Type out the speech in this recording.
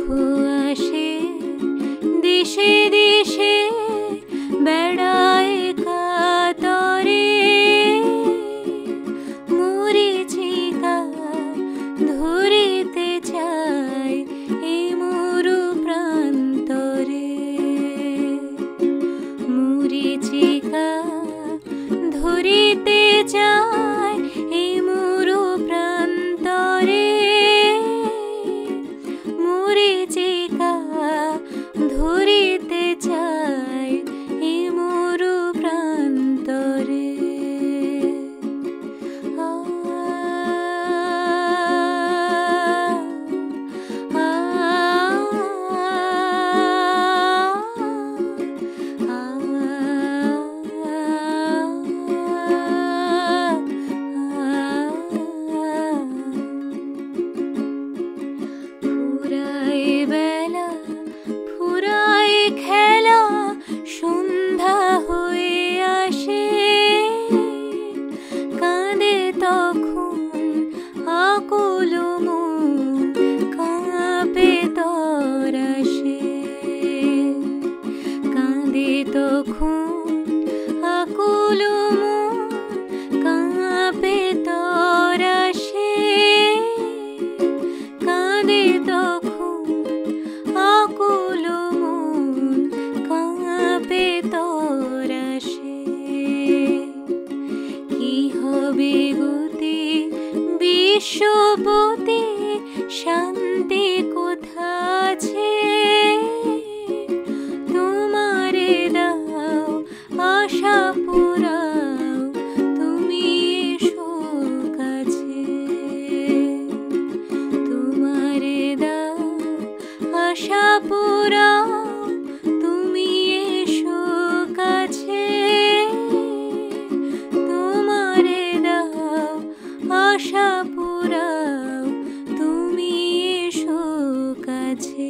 আসে দেশে দেশে বেড়ায় কাতরে মরীচিকা ধরিতে চায় এই মরু প্রান্তরে মরীচিকা ধরিতে চায় এই মরু প্রান্তরে মরীচিকা ধরিতে চায় এই মরু প্রান্তরে ফুরায় বেলা ফুরায় খেলা সন্ধ্যা হয়ে আসে কাঁদে তখন আকুল মন কাঁপে তরাসে কাঁদে তখন আকুল মন কাঁপে তরাসে কাঁদে তখন আকুল মন কাঁপে তরাসে কি হবে গতি বিশ্বপতি শান্তি কোথা আছে তোমারে দাও আশা পুরাও তুমি এসো কাছে তোমারে দাও আশা পুরাও তুমি এসো কাছে তোমারে দাও আশা পুরাও তুমি এসো কাছে।